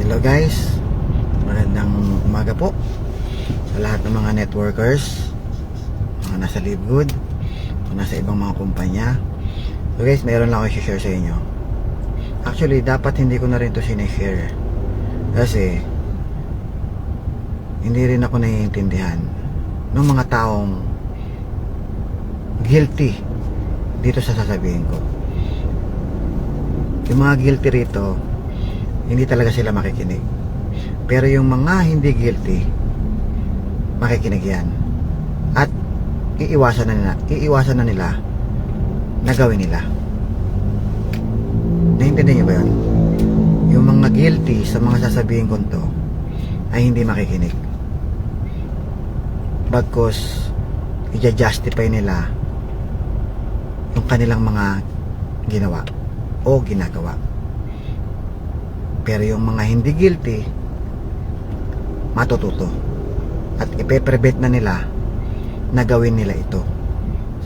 Hello guys, magandang umaga po sa lahat ng mga networkers, mga nasa Livegood o nasa ibang mga kumpanya. So guys, mayroon lang ako i-share sa inyo. Actually, dapat hindi ko na rin to sinishare kasi hindi rin ako naiintindihan ng mga taong guilty dito sa sasabihin ko. Yung mga guilty rito, hindi talaga sila makikinig. Pero yung mga hindi guilty, makikinig yan. At iiwasan na nila na gawin nila. Naintindihan niyo ba yun? Yung mga guilty sa mga sasabihin ko to ay hindi makikinig. Bagkus i-justify nila yung kanilang mga ginawa o ginagawa. Pero yung mga hindi guilty, matututo at ipe-prevent na nila na gawin nila ito.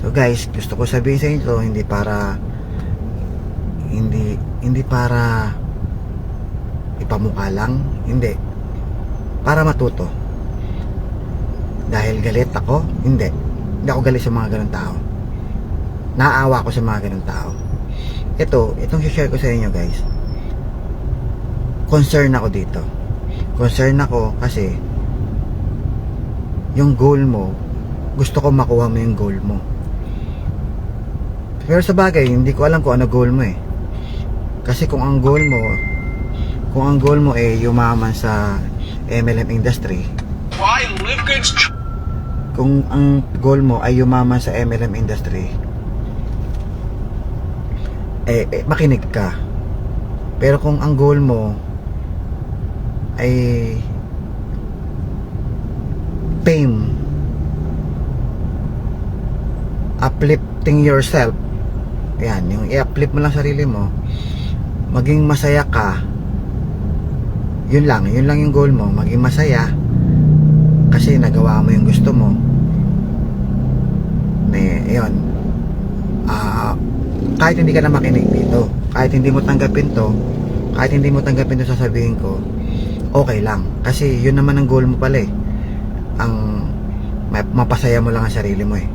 So guys, gusto ko sabihin sa inyo, hindi para ipamukha lang, hindi, para matuto. Dahil galit ako, hindi ako galit sa mga ganun tao. Naawa ko sa mga ganun tao. Itong share ko sa inyo guys, concern ako dito. Concern ako kasi yung goal mo, gusto ko makuha mo yung goal mo. Pero sa bagay, hindi ko alam kung ano goal mo eh. Kasi kung ang goal mo ay yumaman sa MLM industry, kung ang goal mo ay yumaman sa MLM industry, makinig ka. Pero kung ang goal mo ay fame, uplifting yourself, yan, yung i-uplift mo lang sarili mo, maging masaya ka, yun lang yung goal mo, maging masaya kasi nagawa mo yung gusto mo. Ayun, kahit hindi ka na makinig dito, kahit hindi mo tanggapin to sasabihin ko, okay lang, kasi yun naman ang goal mo pala eh, ang mapasaya mo lang ang sarili mo eh,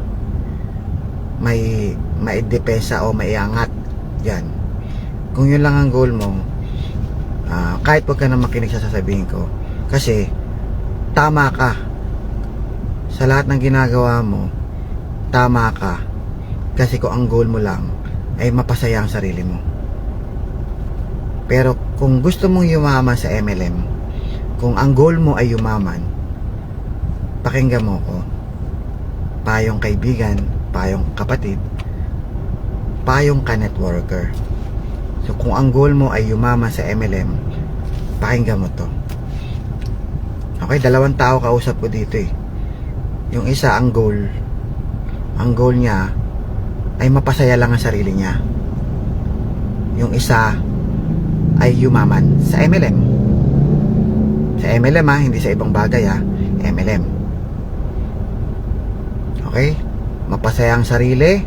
may depensa o may angat yan. Kung yun lang ang goal mo, kahit wag ka na makinig sa sasabihin ko, kasi tama ka sa lahat ng ginagawa mo, tama ka, kasi kung ang goal mo lang ay mapasaya ang sarili mo. Pero kung gusto mong yumaman sa MLM, kung ang goal mo ay yumaman, pakinggan mo ko, payong kaibigan, payong kapatid, payong ka-networker. So kung ang goal mo ay yumaman sa MLM, pakinggan mo to. Okay, dalawang tao kausap ko dito eh. Yung isa, ang goal niya ay mapasaya lang ang sarili niya. Yung isa ay yumaman sa MLM. Sa MLM hindi sa ibang bagay MLM. Okay? Mapasaya ang sarili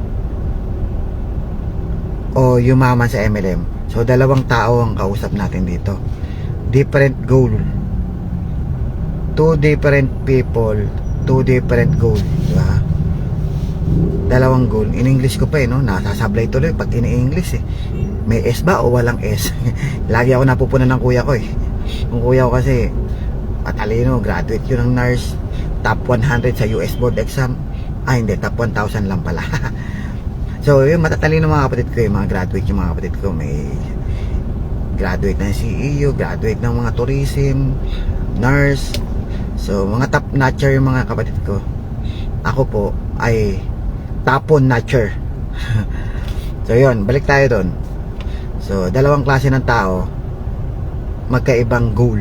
o yumaman sa MLM. So dalawang tao ang kausap natin dito. Different goal. Two different people, two different goal, diba? Dalawang goal. In English ko pa nasasablay tuloy pag in-English eh. May S ba o walang S? Lagi ako napupunan ng kuya ko eh. Yung kuya ko kasi matalino, graduate yun ng nurse, top 100 sa US board exam. Hindi, top 1,000 lang pala. So yung matatalino mga kapatid ko, yung mga graduate yung mga kapatid ko, may graduate ng CEO, graduate ng mga tourism, nurse. So mga top notcher yung mga kapatid ko. Ako po ay tapon notcher. So yun, balik tayo doon. So dalawang klase ng tao, magkaibang goal.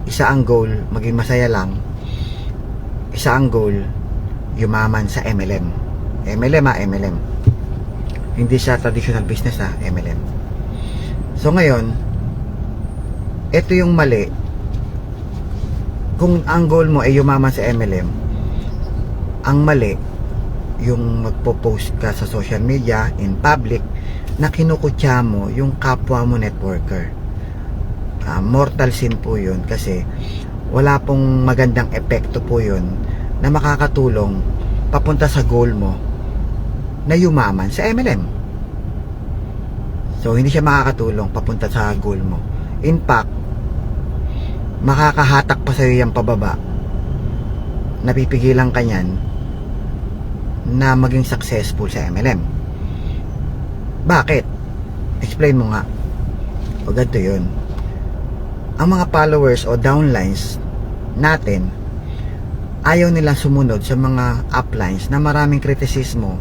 Isa ang goal, maging masaya lang. Isa ang goal, yumaman sa MLM. MLM. Hindi siya traditional business MLM. So ngayon, ito yung mali. Kung ang goal mo ay yumaman sa MLM, ang mali yung magpo-post ka sa social media in public na kinukutya mo yung kapwa mo networker. mortal sin po yun, kasi wala pong magandang epekto po yun na makakatulong papunta sa goal mo na yumaman sa MLM. So hindi siya makakatulong papunta sa goal mo. In fact, makakahatak pa sa'yo yung pababa, napipigilan ka niyan na maging successful sa MLM. Bakit? Explain mo nga. O ganito yun. Ang mga followers o downlines natin, ayaw nilang sumunod sa mga uplines na maraming kritisismo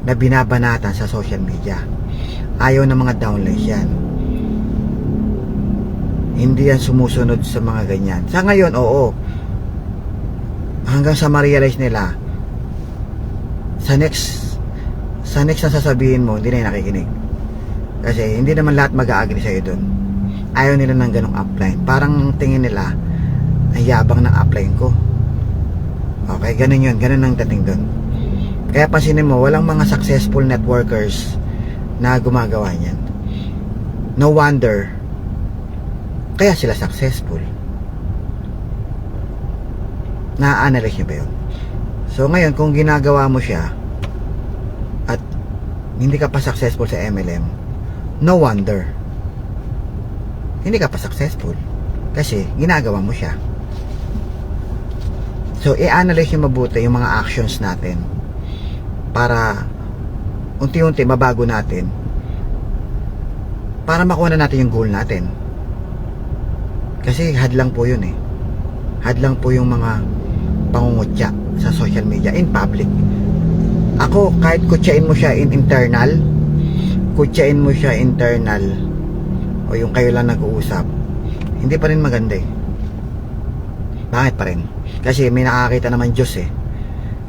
na binabanatan sa social media. Ayaw ng mga downlines yan. Hindi yan sumusunod sa mga ganyan. Sa ngayon, oo. Hanggang sa ma-realize nila, sa next na sasabihin mo, hindi na yung nakikinig. Kasi hindi naman lahat mag-a-agree sa'yo dun. Ayaw nila ng ganong upline. Parang tingin nila, ay yabang ng upline ko. Okay, ganun yun. Ganun ang dating dun. Kaya pansinin mo, walang mga successful networkers na gumagawa niyan. No wonder kaya sila successful. Na-analyze nyo ba yun? So ngayon, kung ginagawa mo siya at hindi ka pa successful sa MLM, no wonder hindi ka pa successful, kasi ginagawa mo siya. So i-analyze nyo mabuti yung mga actions natin para unti-unti mabago natin, para makuha na natin yung goal natin. Kasi hadlang po yun eh. Hadlang po yung mga pangungutya sa social media in public. Ako, kahit kutsain mo siya in internal, kutsain mo siya internal, o yung kayo lang nag-uusap, hindi pa rin maganda eh. Bakit pa rin? Kasi may nakakita naman Diyos eh.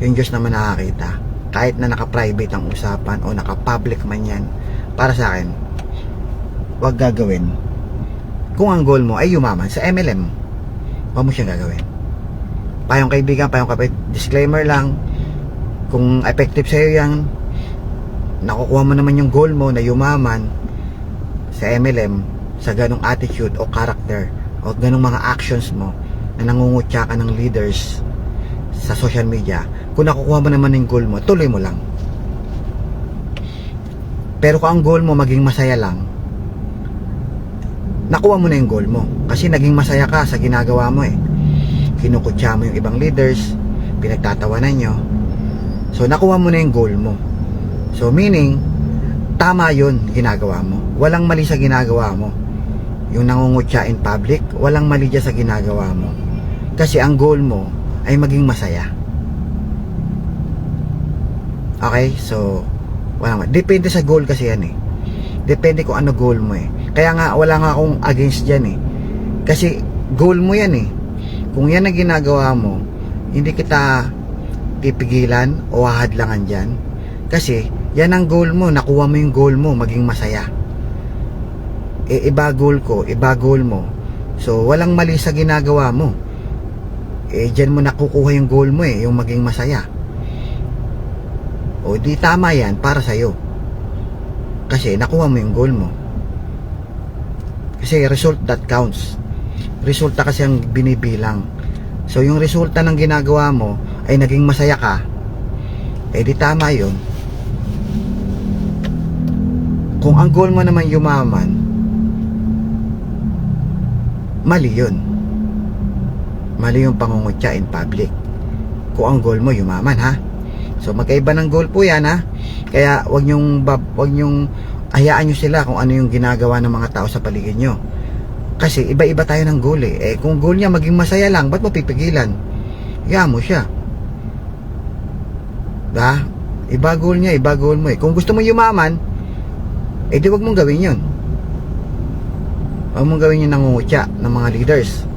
Yung Diyos naman nakakita. Kahit na naka-private ang usapan o naka-public man yan, para sa akin, wag gagawin. Kung ang goal mo ay yumaman sa MLM, huwag mo siyang gagawin. Payong kaibigan, payong kapit, disclaimer lang, kung effective sa'yo yan, nakukuha mo naman yung goal mo na yumaman sa MLM, sa ganong attitude o character o ganong mga actions mo na nangungutya ka ng leaders sa social media, kung nakukuha mo naman yung goal mo, tuloy mo lang. Pero kung ang goal mo maging masaya lang, nakuha mo na yung goal mo, kasi naging masaya ka sa ginagawa mo eh. Kinukutya mo yung ibang leaders, pinagtatawanan nyo, so nakuha mo na yung goal mo. So meaning, tama yun ginagawa mo. Walang mali sa ginagawa mo. Yung nangungutya in public, walang mali dyan sa ginagawa mo, kasi ang goal mo ay maging masaya. Okay, so depende sa goal kasi yan eh. Depende kung ano goal mo eh. Kaya nga wala nga akong against dyan eh. Kasi goal mo yan eh. Kung yan ang ginagawa mo, hindi kita pipigilan o hahadlangan dyan. Kasi yan ang goal mo. Nakuha mo yung goal mo, maging masaya. Iba goal ko, iba goal mo. So walang mali sa ginagawa mo. Dyan mo nakukuha yung goal mo eh, yung maging masaya. O di tama yan para sa'yo. Kasi nakuha mo yung goal mo. Kasi result that counts. Resulta kasi ang binibilang. So yung resulta ng ginagawa mo ay naging masaya ka, di tama yun. Kung ang goal mo naman yumaman, mali yun. Mali yung pangungutya in public. Kung ang goal mo yumaman, ha? So magkaiba ng goal po yan, ha? Kaya wag nyong hayaan nyo sila kung ano yung ginagawa ng mga tao sa paligid nyo. Kasi iba-iba tayo ng goal eh. Kung goal niya maging masaya lang, ba't mo pipigilan? Hayaan mo siya. Diba? Iba goal niya, iba goal mo eh. Kung gusto mo yumaman, di wag mong gawin yun. Wag mong gawin yung nangungutya ng mga leaders.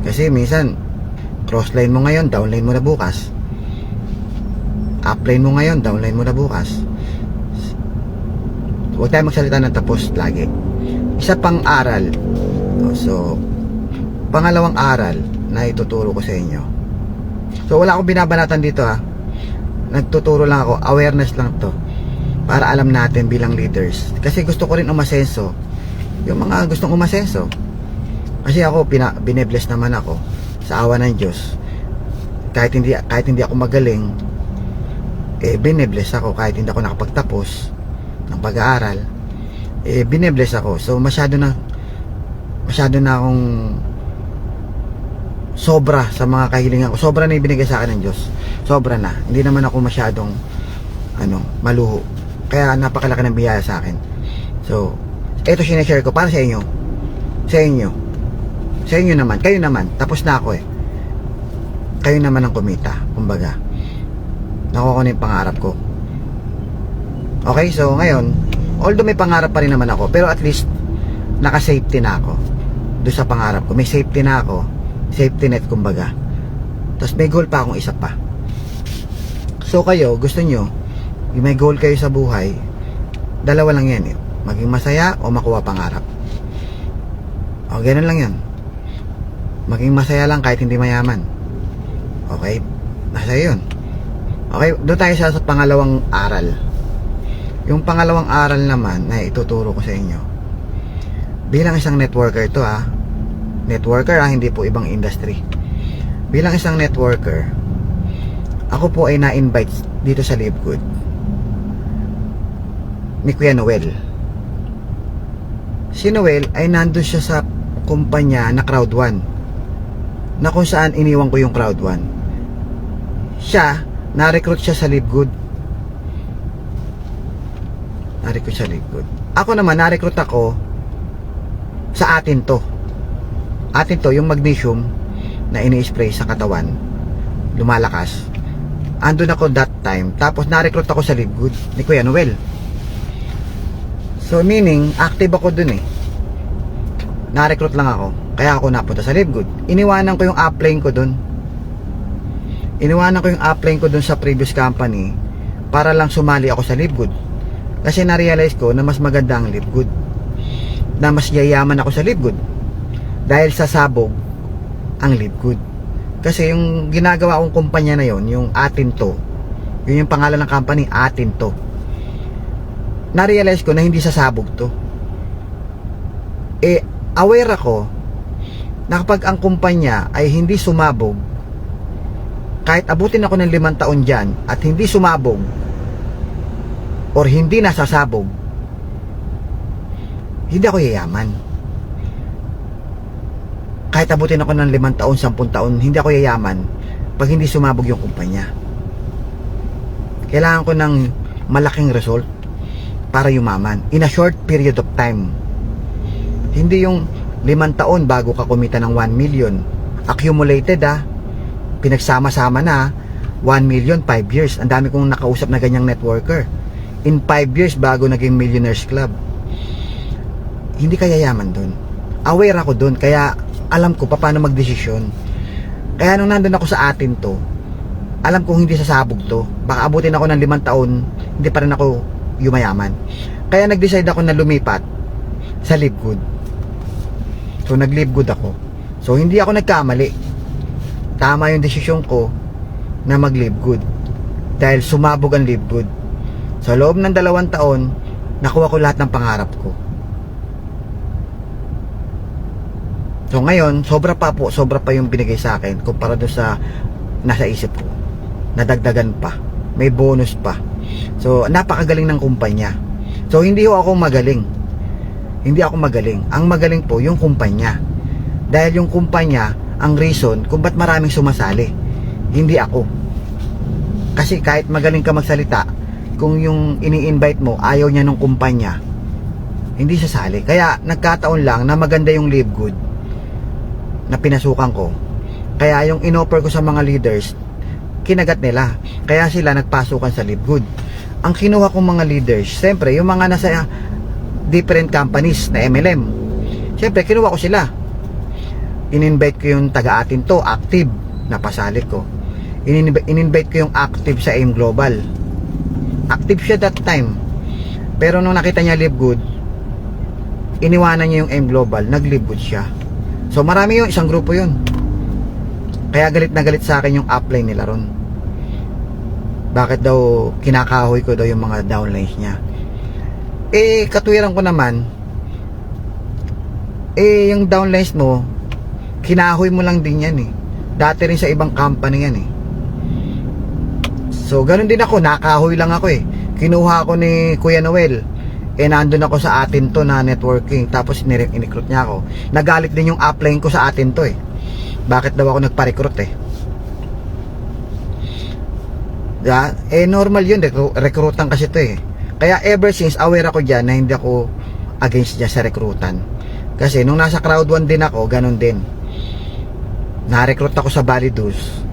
Kasi minsan, crossline mo ngayon, downline mo na bukas. Upline mo ngayon, downline mo na bukas. Huwag tayo magsalita ng tapos lagi. Isa pang aral. So, pangalawang aral na ituturo ko sa inyo. So, wala akong binabanatan dito ha. Nagtuturo lang ako, awareness lang to. Para alam natin bilang leaders. Kasi gusto ko rin umasenso. Yung mga gustong umasenso. Kasi ako, binebless naman ako sa awa ng Diyos. Kahit hindi ako magaling, binebless ako. Kahit hindi ako nakapagtapos ng pag-aaral, binebless ako. So masyado na akong sobra sa mga kahilingan ko. Sobra na ibinigay sa akin ng Diyos. Sobra na. Hindi naman ako masyadong maluho. Kaya napakalaki ng biyaya sa akin. So, ito sinashare ko para sa inyo. Sa inyo naman. Kayo naman. Tapos na ako Kayo naman ang kumita. Kumbaga, nakuha ko na yung pangarap ko. Okay, so ngayon, although may pangarap pa rin naman ako, pero at least naka-safety na ako doon sa pangarap ko. May safety na ako. Safety net, kumbaga. Tapos may goal pa akong isa pa. So kayo, gusto nyo, may goal kayo sa buhay, dalawa lang yan maging masaya o makuha pangarap. O ganun lang yan. Maging masaya lang kahit hindi mayaman. Okay, nasa yun. Okay, doon tayo sa pangalawang aral. Yung pangalawang aral naman na ituturo ko sa inyo, bilang isang networker to networker hindi po ibang industry. Bilang isang networker, ako po ay na-invite dito sa Live Good ni Kuya Noel. Si Noel ay nandun siya sa kumpanya na Crowd1, na kung saan iniwan ko yung Crowd1. Siya, na-recruit siya sa Live Good. Na-recruit sa Live Good. Ako naman, na-recruit ako sa Atin To. Atin To, yung magnesium na ini-spray sa katawan, lumalakas. Andun ako that time. Tapos na-recruit ako sa Live Good ni Kuya Noel. So meaning, active ako dun Na-recruit lang ako. Kaya ako napunta sa Live Good. Iniwanan ko yung upline ko dun. Iniwanan ko yung upline ko dun sa previous company para lang sumali ako sa Live Good. Kasi na-realize ko na mas maganda ang Live Good, na mas yayaman ako sa Live Good dahil sa sabog ang Live Good. Kasi yung ginagawa kong kumpanya na yon, yung Atin To, yun yung pangalan ng company, Atin To. Na-realize ko na hindi sasabog to. Aware ako na kapag ang kumpanya ay hindi sumabog, kahit abutin ako ng 5 taon dyan at hindi sumabog or hindi nasasabog, hindi ako yayaman. Kahit abutin ako ng 5 taon, 10 taon, hindi ako yayaman pag hindi sumabog yung kumpanya. Kailangan ko ng malaking result para yumaman in a short period of time. Hindi yung 5 taon bago ka kumita ng 1 million accumulated pinagsama-sama na 1 million, 5 years. Ang dami kong nakausap na ganyang networker. In 5 years bago naging Millionaires Club. Hindi ka yayaman dun. Aware ako dun, kaya alam ko paano magdesisyon. Kaya nung nandun ako sa Atin To, alam kong hindi sasabog to. Baka abutin ako ng 5 taon, hindi pa rin ako yumayaman. Kaya nag-decide ako na lumipat sa Live Good. So nag-Live Good ako. So hindi ako nagkamali. Tama yung desisyon ko na mag-Live Good dahil sumabog ang Live Good. Sa loob ng 2 taon, nakuha ko lahat ng pangarap ko. So ngayon, sobra pa yung binigay sa akin kumpara doon sa nasa isip ko. Nadagdagan pa, may bonus pa. So napakagaling ng kumpanya. So hindi ako magaling. Hindi ako magaling. Ang magaling po yung kumpanya. Dahil yung kumpanya ang reason kung ba't maraming sumasali, hindi ako. Kasi kahit magaling ka magsalita, kung yung ini-invite mo ayaw niya ng kumpanya, hindi sasali. Kaya nagkataon lang na maganda yung Live Good na pinasukan ko. Kaya yung inoffer ko sa mga leaders, kinagat nila. Kaya sila nagpasukan sa Live Good. Ang kinuha kong mga leaders, siyempre yung mga nasa different companies na MLM, siyempre kinuha ko sila. In-invite ko yung taga Atin To, active, napasali ko. In-invite ko yung active sa AIM Global. Active siya that time. Pero nung nakita niya Live Good, iniwanan niya yung AIM Global, nag-Live Good siya. So marami yung isang grupo yun. Kaya galit na galit sa akin yung upline nila ron. Bakit daw kinakahoy ko daw yung mga downlines niya? Katwiran ko naman, yung downlines mo, kinahoy mo lang din yan eh. Dati rin sa ibang company yan eh. So ganun din ako, nakahoy lang ako eh. Kinuha ako ni Kuya Noel, nandun ako sa Atin to na networking, tapos in-recruit niya ako. Nagalit din yung upline ko sa Atin to eh. Bakit daw ako nagpa-recruit eh? Yeah, normal yun, recruitan kasi to eh. Kaya ever since, aware ako dyan na hindi ako against dyan sa recruitan. Kasi nung nasa crowd 1 din ako, ganun din. Na-recruit ako sa Balidus.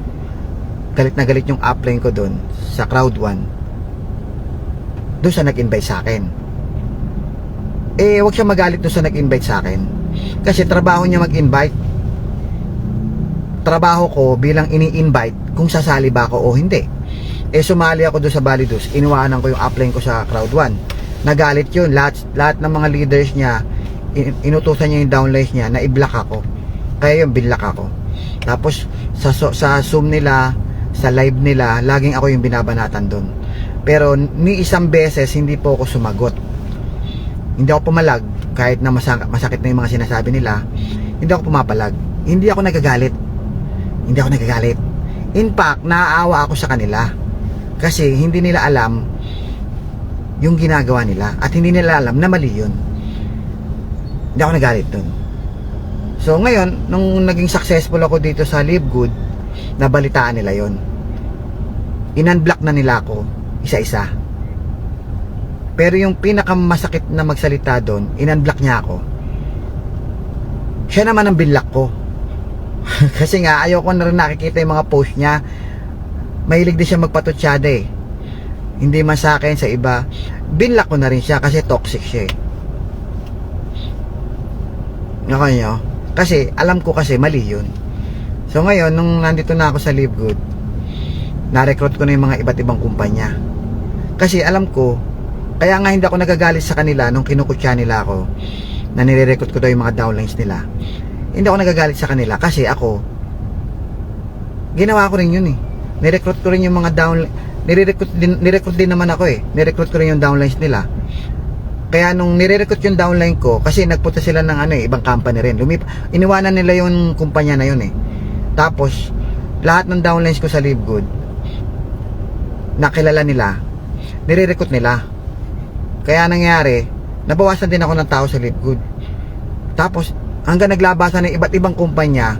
Galit na galit yung upline ko doon sa crowd 1. Doon sa nag-invite sa akin. Wag siya magalit doon sa nag-invite sa akin. Kasi trabaho niya mag-invite. Trabaho ko bilang ini-invite kung sasali ba ako o hindi. Sumali ako doon sa Balidus. Iniwanan ko yung upline ko sa crowd 1. Nagalit yun. Lahat ng mga leaders niya, inutusan niya yung downlines niya na i-block ako. Kaya yung binlock ako. Tapos sa Zoom nila, sa live nila, laging ako yung binabanatan doon. Pero ni isang beses hindi po ako sumagot. Hindi ako pumalag kahit na masakit na yung mga sinasabi nila. Hindi ako pumapalag. Hindi ako nagagalit. In fact, naaawa ako sa kanila. Kasi hindi nila alam yung ginagawa nila at hindi nila alam na mali yun. Hindi ako nagalit doon. So ngayon, nung naging successful ako dito sa Live Good, nabalitaan nila yon. In-unblock na nila ako isa-isa. Pero yung pinakamasakit na magsalita doon, in-unblock niya ako. Siya naman ang binlock ko. Kasi nga, ayoko na rin nakikita yung mga post niya. Mahilig din siya magpatutsyada eh. Hindi man sa akin, sa iba. Binlock ko na rin siya kasi toxic siya eh. Okay nyo? Kasi alam ko kasi mali yun. So ngayon nung nandito na ako sa Live Good, na-recruit ko na yung mga iba't ibang kumpanya. Kasi alam ko, kaya nga hindi ako nagagalit sa kanila nung kinukutya nila ako na nire-recruit ko daw yung mga downlines nila. Hindi ako nagagalit sa kanila kasi ako ginawa ko rin yun eh. Nirecruit ko rin yung mga nirecruit din naman ako eh. Nirecruit ko rin yung downlines nila. Kaya nung nire-recruit yung downline ko, kasi nagpunta sila ng ibang company rin. Iniwanan nila yung kumpanya na yun eh. Tapos, lahat ng downlines ko sa Live Good, nakilala nila, nire-recruit nila. Kaya nangyari, nabawasan din ako ng tao sa Live Good. Tapos, hanggang naglabasan ng iba't ibang kumpanya,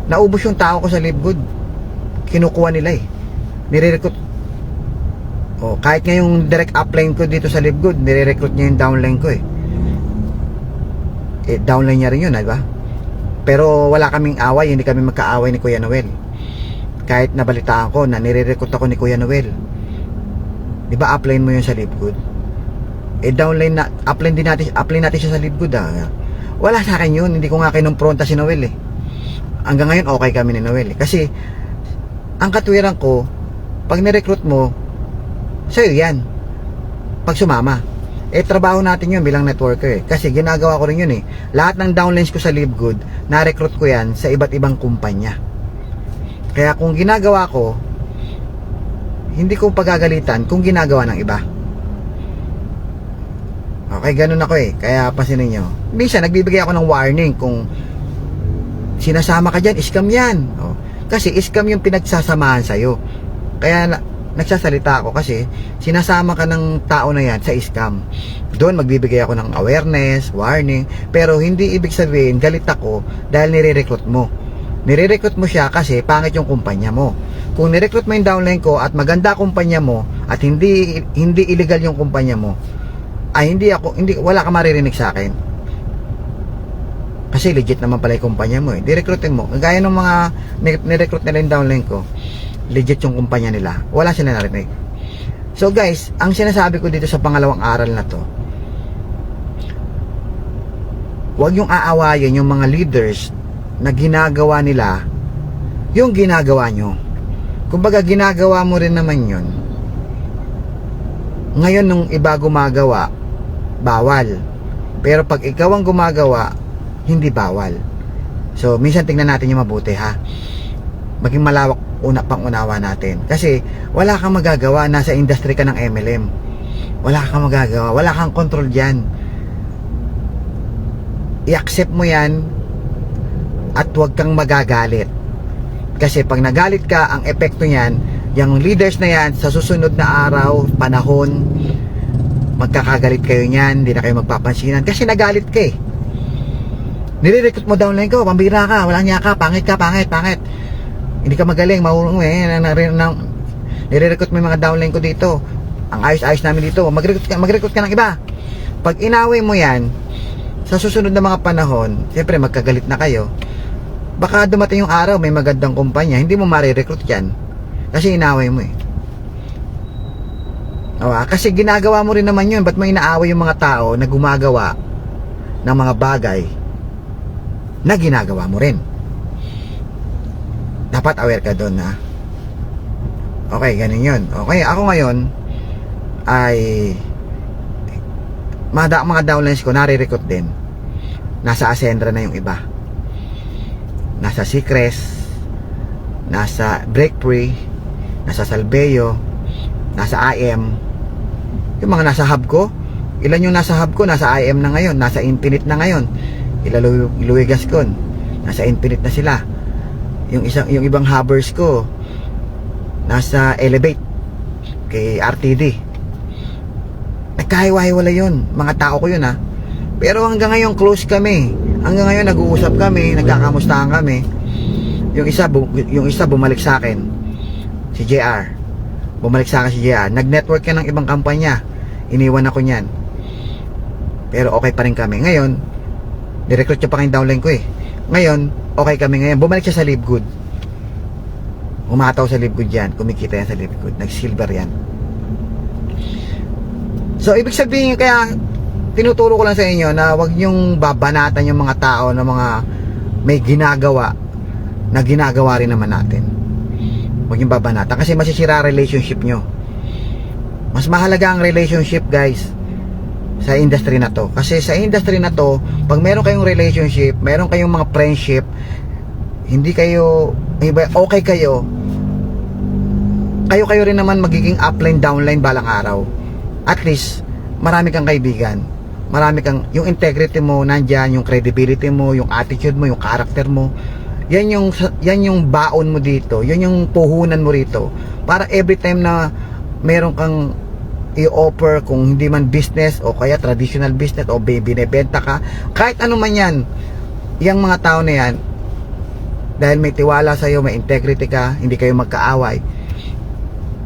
naubos yung tao ko sa Live Good. Kinukuha nila eh. Nire-recruit. Kahit nga yung direct upline ko dito sa Live Good, nire-recruit niya yung downline ko eh. Downline niya rin yun, diba? Pero wala kaming away, hindi kami magkaaway ni Kuya Noel. Kahit nabalitaan ko na nire-recruit ako ni Kuya Noel. Diba upline mo yun sa Live Good? Downline na, upline natin siya sa Live Good ah. Wala sa akin yun, hindi ko nga kinumpronta si Noel eh. Hanggang ngayon okay kami ni Noel eh. Kasi ang katwiran ko, pag nirecruit mo, sa'yo yan pag sumama. Trabaho natin yun bilang networker eh. Kasi ginagawa ko rin yun eh. Lahat ng downlines ko sa Live Good, na-recruit ko yan sa iba't ibang kumpanya. Kaya kung ginagawa ko, hindi ko pagagalitan kung ginagawa ng iba. Okay, ganun ako eh. Kaya pansinin nyo, minsan nagbibigay ako ng warning kung sinasama ka dyan, scam yan. Kasi scam yung pinagsasamahan sa'yo. Kaya nagsasalita ako kasi sinasama ka ng tao na yan sa scam. Doon magbibigay ako ng awareness, warning, pero hindi ibig sabihin galit ako dahil nire-recruit mo. Nire-recruit mo siya kasi pangit yung kumpanya mo. Kung nire-recruit mo yung downline ko at maganda kumpanya mo at hindi illegal yung kumpanya mo, ay wala ka maririnig sa akin. Kasi legit naman pala yung kumpanya mo eh. Di-recruitin mo. Gaya ng mga ni-recruit nila yung downline ko, legit yung kumpanya nila, wala sila narinig. So guys, ang sinasabi ko dito sa pangalawang aral na to, huwag yung aawayin yung mga leaders na ginagawa nila yung ginagawa nyo. Kumbaga ginagawa mo rin naman yun. Ngayon nung iba gumagawa, bawal. Pero pag ikaw ang gumagawa, hindi bawal. So minsan tingnan natin yung mabuti ha. Maging malawak pang-unawa natin. Kasi wala kang magagawa, nasa industry ka ng MLM. Wala kang magagawa, wala kang control dyan. I-accept mo yan at huwag kang magagalit. Kasi pag nagalit ka, ang epekto niyan, yung leaders na yan, sa susunod na araw, panahon, magkakagalit kayo niyan, hindi na kayo magpapansinan kasi nagalit ka eh. Nire-recruit mo downline ko, pambira ka, walang niya ka, pangit pangit. Hindi ka magaling, mahulong eh. Nire-recruit mo yung mga downline ko dito. Ang ayos-ayos namin dito, mag-recruit ka ng iba. Pag inaway mo yan, sa susunod na mga panahon, siyempre magkagalit na kayo. Baka dumating yung araw, may magandang kumpanya, hindi mo ma-recruit yan. Kasi inaway mo eh. Kasi ginagawa mo rin naman yun. Ba't mo inaaway yung mga tao na gumagawa ng mga bagay na ginagawa mo rin? Dapat aware ka doon, ha? Okay, ganun yun. Okay, ako ngayon ay mga downlines ko nare-recruit din. Nasa Ascendra na yung iba, nasa Seacrest, nasa Breakfree, nasa Salveo, nasa IM. Yung mga nasa hub ko, ilan yung nasa hub ko? Nasa IM na ngayon, nasa Infinite na ngayon. Iloy Gascon, nasa Infinite na sila. Yung ibang hubbers ko, nasa Elevate, kay RTD. Nagkahiwa-hiwala yun, mga tao ko yun, ha. Pero hanggang ngayon close kami. Hanggang ngayon nag-uusap kami, nagkakamustahan kami. Yung isa bumalik sa akin, si JR. Bumalik sa akin si JR. Nag-network ka ng ibang kampanya. Iniwan ako niyan. Pero okay pa rin kami. Ngayon, nirecruit siya pa kayong downline ko eh. Ngayon, okay kami ngayon. Bumalik siya sa Livegood. Umataw sa Livegood yan. Kumikita yan sa Livegood. Nag-silver yan. So, ibig sabihin, kaya tinuturo ko lang sa inyo na wag nyong babanatan yung mga tao na mga may ginagawa na ginagawa rin naman natin. Huwag yung babanatan kasi masisira relationship nyo. Mas mahalaga ang relationship, guys, sa industry na to. Kasi sa industry na to, pag meron kayong relationship, meron kayong mga friendship, hindi kayo, okay kayo rin naman magiging upline, downline balang araw. At least, marami kang kaibigan. Marami kang, yung integrity mo nandyan, yung credibility mo, yung attitude mo, yung character mo. Yan yung baon mo dito. Yan yung puhunan mo rito. Para every time na meron kang i-offer, kung hindi man business o kaya traditional business o binebenta ka, kahit ano man yan, yung mga tao na yan, dahil may tiwala sa'yo, may integrity ka, hindi kayo magkaaway,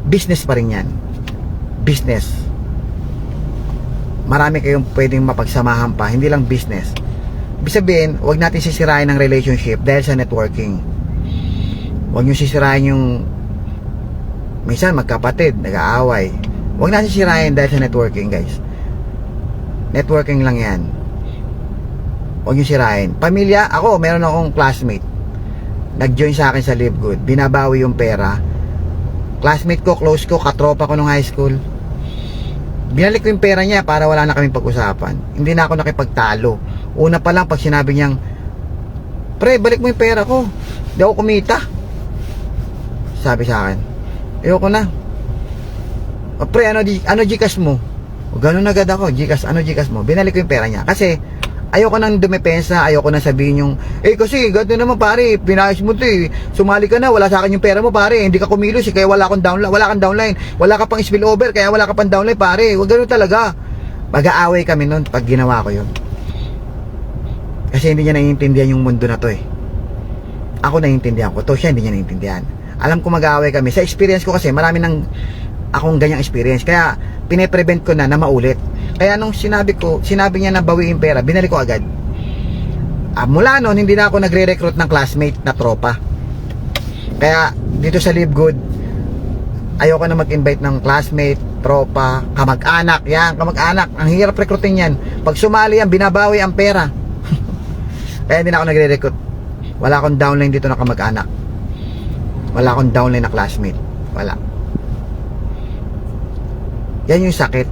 business pa rin yan. Business. Marami kayong pwedeng mapagsamahan pa, hindi lang business. Ibig sabihin, huwag natin sisirain ang relationship dahil sa networking. Huwag nyo sisirain yung minsan magkapatid, nag-aaway. Huwag natin sisirain dahil sa networking, guys. Networking lang yan. Huwag nyo sirain. Pamilya, ako, meron akong classmate. Nag-join sa akin sa Livegood. Binabawi yung pera. Classmate ko, close ko, katropa ko nung high school. Binalik ko yung pera niya para wala na kaming pag-usapan. Hindi na ako nakipagtalo. Una pa lang pag sinabi niyang, pre, balik mo yung pera ko, hindi ako kumita. Sabi sa akin, ayoko na. Pre, ano Gcash mo? Ganun agad ako, Gcash, ano Gcash mo? Binalik ko yung pera niya kasi ayoko nang dumepensa, ayoko nang sabihin yung, kasi gato naman pare, pinayos mo to eh, sumali ka na, wala sa akin yung pera mo pare, hindi ka kumilos eh, kaya wala kang downline, wala ka pang spillover, kaya wala ka pang downline pare. Wag ganun talaga. Mag-aaway kami nun pag ginawa ko yun. Kasi hindi niya naiintindihan yung mundo na to eh. Ako naiintindihan ko to, siya hindi niya naiintindihan. Alam ko mag-aaway kami. Sa experience ko kasi, marami nang akong ganyang experience. Kaya, pine-prevent ko na maulit. Kaya nung sinabi niya na bawiin pera, binalik ko agad. Mula noon, hindi na ako nagre-recruit ng classmate na tropa. Kaya, dito sa Livegood, ayoko na mag-invite ng classmate, tropa, kamag-anak. Yan, kamag-anak. Ang hirap recruiting yan. Pag sumali yan, binabawi ang pera. Kaya hindi na ako nagre-recruit. Wala akong downline dito na kamag-anak. Wala akong downline na classmate. Wala. Yan yung sakit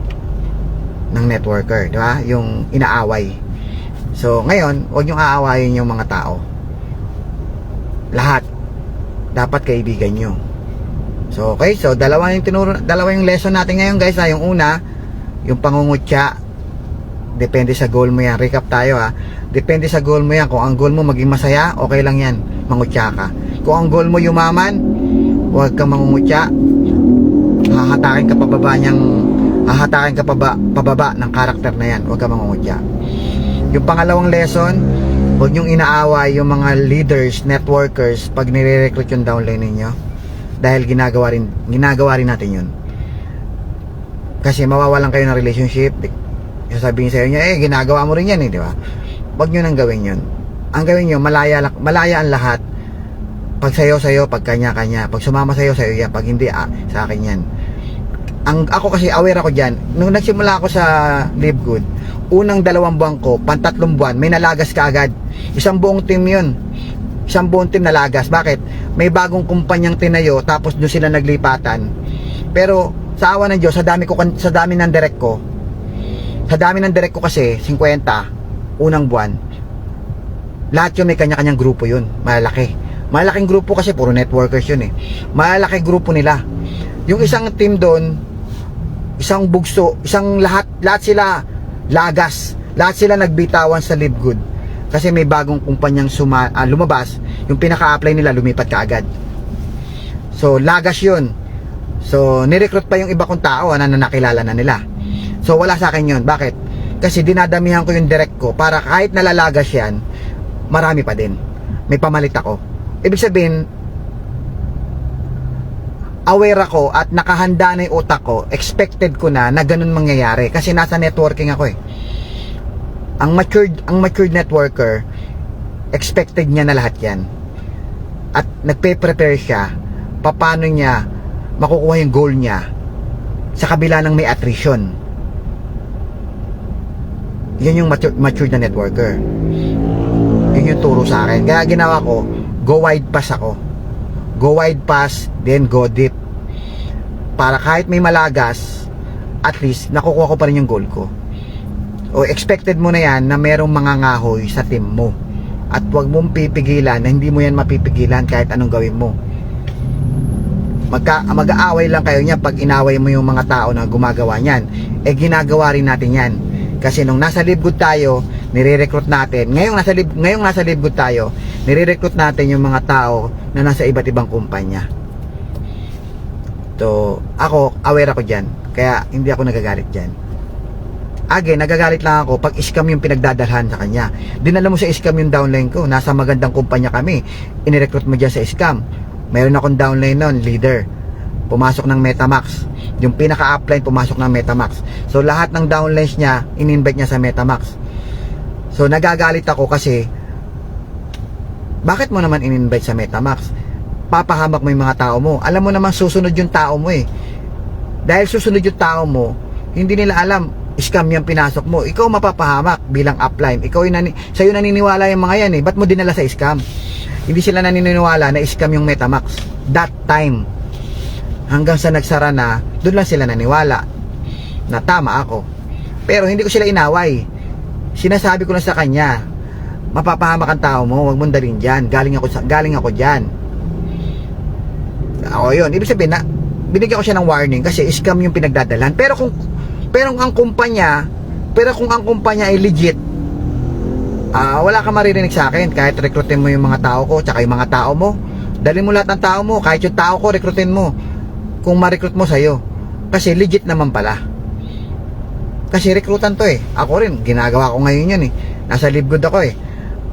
ng networker, di ba? Yung inaaway. So, ngayon, huwag niyong aawayin yung mga tao. Lahat. Dapat kaibigan nyo. So, okay. So, dalawa yung lesson natin ngayon, guys. Yung una, yung pangungutya. Depende sa goal mo yan. Recap tayo, ha. Depende sa goal mo yan. Kung ang goal mo maging masaya, okay lang yan, mangutya ka. Kung ang goal mo yumaman, huwag kang mangungutya. Hahatakin ka pababa ng karakter na yan. Huwag kang mangungutya. Yung pangalawang lesson, huwag nyong inaaway yung mga leaders, networkers pag nire-recruit yung downline ninyo. Dahil ginagawa rin natin yun. Kasi mawawalan kayo ng relationship. Sasabihin sa'yo niya, ginagawa mo rin yan di ba? Huwag nyo nang gawin yun. Ang gawin nyo, malaya ang lahat. Pag sayo, pag kanya-kanya. Pag sumama sayo yan. Pag hindi, sa akin yan. Ako kasi aware ako dyan. Nung nagsimula ako sa Live Good, unang 2 buwan ko, 3 buwan, may nalagas ka agad. Isang buong team yun. Isang buong team nalagas. Bakit? May bagong kumpanyang tinayo, tapos doon sila naglipatan. Pero, sa awa ng Diyos, sa dami ng direct ko kasi, 50, unang buwan, lahat yun may kanya-kanyang grupo yun. Malaking grupo kasi, puro networkers yun Malaki grupo nila. Yung isang team doon, isang bugso, lahat sila lagas. Lahat sila nagbitawan sa Live Good. Kasi may bagong kumpanyang lumabas, yung pinaka-apply nila lumipat kaagad. So lagas yun. So nirecruit pa yung iba kong tao na nakilala na nila. So wala sa akin yun. Bakit? Kasi dinadamihan ko yung direct ko para kahit nalalagas yan, marami pa din. May pamalit ako. Ibig sabihin, aware ako at nakahanda na yung utak ko, expected ko na ganun mangyayari kasi nasa networking ako Ang matured networker, expected niya na lahat yan. At nagpe-prepare siya paano niya makukuha yung goal niya sa kabila ng may attrition. Yan yung matured na networker. Yun yung turo sa akin. Kaya ginawa ko, go wide pass ako. Go wide pass, then go deep. Para kahit may malagas, at least nakukuha ko pa rin yung goal ko. O expected mo na yan na merong mga ngahoy sa team mo. At huwag mong pipigilan na hindi mo yan mapipigilan kahit anong gawin mo. Mag-aaway lang kayo niya pag inaway mo yung mga tao na gumagawa niyan. Ginagawa rin natin yan. Kasi nung nasa Live Good tayo, nire-recruit natin. Ngayong nasa Live Good tayo, nire-recruit natin yung mga tao na nasa iba't ibang kumpanya. So, ako, aware ako dyan. Kaya, hindi ako nagagalit dyan. Again, nagagalit lang ako pag scam yung pinagdadalhan sa kanya. Dinala mo sa scam yung downline ko. Nasa magandang kumpanya kami. Inirecruit mo dyan sa scam. Mayroon akong downline nun, leader. Pumasok ng Metamax. Yung pinaka-upline, pumasok ng Metamax. So, lahat ng downlines niya, in-invite niya sa Metamax. So, nagagalit ako kasi, bakit mo naman in-invite sa Metamax? Papahamak mo yung mga tao mo. Alam mo naman susunod yung tao mo Dahil susunod yung tao mo, hindi nila alam, scam yung pinasok mo. Ikaw mapapahamak bilang upline. Sa'yo naniniwala yung mga yan Ba't mo dinala sa scam? Hindi sila naniniwala na scam yung Metamax. That time. Hanggang sa nagsara na, doon lang sila naniwala na tama ako. Pero hindi ko sila inaway. Sinasabi ko lang sa kanya, mapapahamak ang tao mo, huwag mong dalhin dyan. Galing ako dyan. Ako yun. Ibig sabihin na, binigyan ko siya ng warning kasi scam yung pinagdadalan. Pero kung ang kumpanya ay legit, wala ka maririnig sa akin. Kahit rekrutin mo yung mga tao ko, tsaka yung mga tao mo, dalhin mo lahat ng tao mo. Kahit yung tao ko, rekrutin mo. Kung ma-recruit mo sa'yo. Kasi legit naman pala. Kasi rekrutan to Ako rin, ginagawa ko ngayon yun Nasa Live Good ako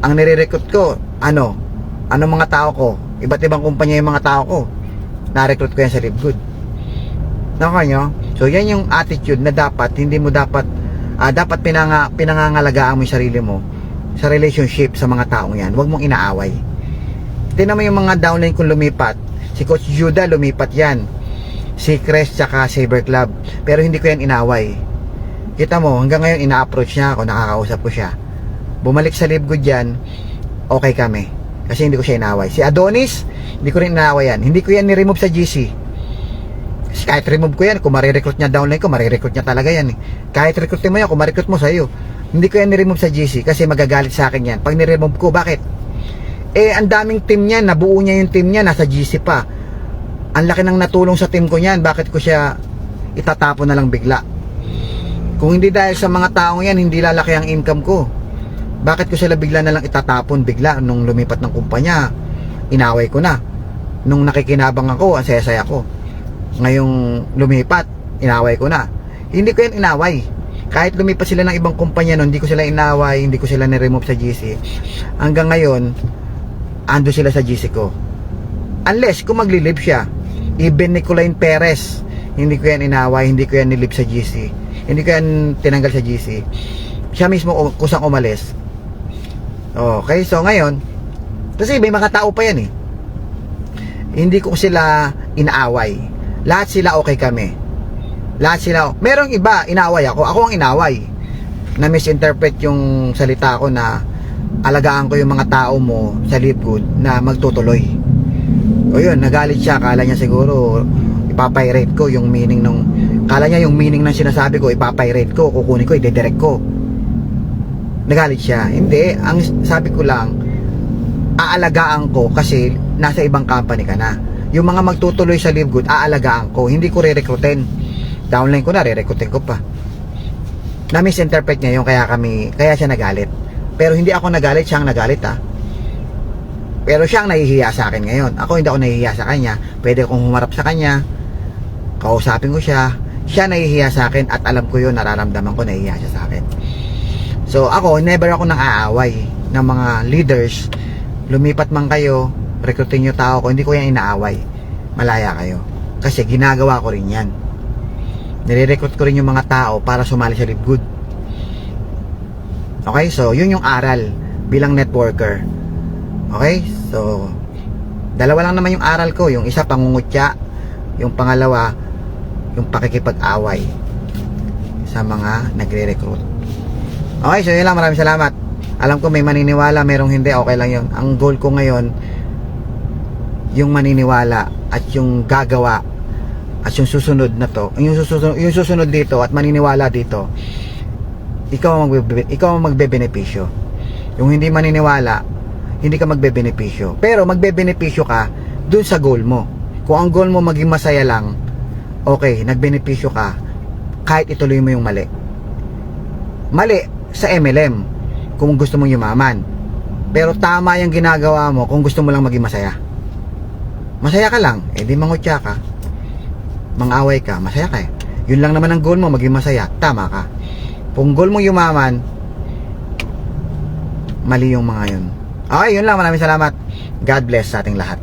Ang nire-recruit ko, ano mga tao ko, iba't ibang kumpanya yung mga tao ko. Na-recruit ko yan sa Live Good. Naka nyo? So yan yung attitude na dapat, hindi mo dapat pinangangalagaan mo yung sarili mo sa relationship sa mga taong yan. Huwag mong inaaway. Tingnan mo yung mga downline kong lumipat. Si Coach Judah lumipat yan. Si Chris tsaka Saber Club. Pero hindi ko yan inaway. Kita mo, hanggang ngayon ina-approach niya ako, nakakausap ko siya. Bumalik sa Live Good yan, okay kami. Kasi hindi ko siya inaway. Si Adonis, hindi ko rin inaway yan. Hindi ko yan ni-remove sa GC. Kasi kahit remove ko yan, kung marirecruit niya downline ko, marirecruit niya talaga yan Kahit recruitin mo yan, kung marirecruit mo sa'yo, hindi ko yan ni-remove sa GC kasi magagalit sa akin yan. Pag ni-remove ko, bakit? Ang daming team niya, nabuo niya yung team niya, nasa GC pa. Ang laki ng natulong sa team ko niyan, bakit ko siya itatapon na lang bigla? Kung hindi dahil sa mga taong yan, hindi lalaki ang income ko. Bakit ko sila bigla na lang itatapon bigla nung lumipat ng kumpanya? Inaway ko na. Nung nakikinabang ako, ang saya-saya ko. Ngayong lumipat, inaway ko na. Hindi ko yan inaway. Kahit lumipat sila ng ibang kumpanya nun, hindi ko sila inaway, hindi ko sila ni-remove sa GC. Hanggang ngayon, ando sila sa GC ko. Unless kung magli-leave siya, even Nicolain Perez, hindi ko yan inaway, hindi ko yan nilip sa GC, hindi ko yan tinanggal sa GC. Siya mismo kusang umalis. Okay, so ngayon, kasi may mga tao pa yan eh. Hindi ko sila inaaway. Lahat sila okay kami. Lahat sila, merong iba, inaaway ako. Ako ang inaway. Na misinterpret yung salita ko na alagaan ko yung mga tao mo sa Live Good na magtutuloy. O yun, nagalit siya. Kala niya siguro ipapirate ko yung meaning ng, kala niya yung meaning ng sinasabi ko ipapirate ko, kukunin ko, ide-direct ko. Nagalit siya. Hindi, ang sabi ko lang, aalagaan ko kasi nasa ibang company ka na. Yung mga magtutuloy sa Live Good, aalagaan ko. Hindi ko re-recruitin. Downline ko na, re-recruitin ko pa. Na-misinterpret niya yung kaya siya nagalit. Pero hindi ako nagalit, siya ang nagalit Pero siya ang nahihiya sa akin ngayon. Ako hindi ako nahihiya sa kanya. Pwede akong humarap sa kanya, kausapin ko siya. Siya nahihiya sa akin at alam ko yun, nararamdaman ko nahihiya siya sa akin. So ako, never ako nang aaway ng mga leaders. Lumipat man kayo, recruiting nyo tao ko, hindi ko yan inaaway. Malaya kayo. Kasi ginagawa ko rin yan. Nire-recruit ko rin yung mga tao para sumali sa Live Good. Okay, so yun yung aral bilang networker. Okay, so dalawa lang naman yung aral ko. Yung isa, pangungutya. Yung pangalawa, yung pakikipag-away sa mga nagre-recruit. Okay, so yun lang. Maraming salamat. Alam ko may maniniwala, merong hindi, okay lang yun. Ang goal ko ngayon, yung maniniwala at yung gagawa at yung susunod na to, yung susunod dito at maniniwala dito, ikaw ang magbebenepisyo. Yung hindi maniniwala, hindi ka magbebenepisyo. Pero magbebenepisyo ka dun sa goal mo. Kung ang goal mo maging masaya lang, okay, nagbenepisyo ka kahit ituloy mo yung mali. Mali sa MLM kung gusto mong yumaman. Pero tama yung ginagawa mo kung gusto mo lang maging masaya. Masaya ka lang, di mangutya ka, mang-away ka, masaya ka eh. Yun lang naman ang goal mo, maging masaya, tama ka. Kung goal mo yumaman, mali yung mga yun. Okay, yun lang. Maraming salamat. God bless sa ating lahat.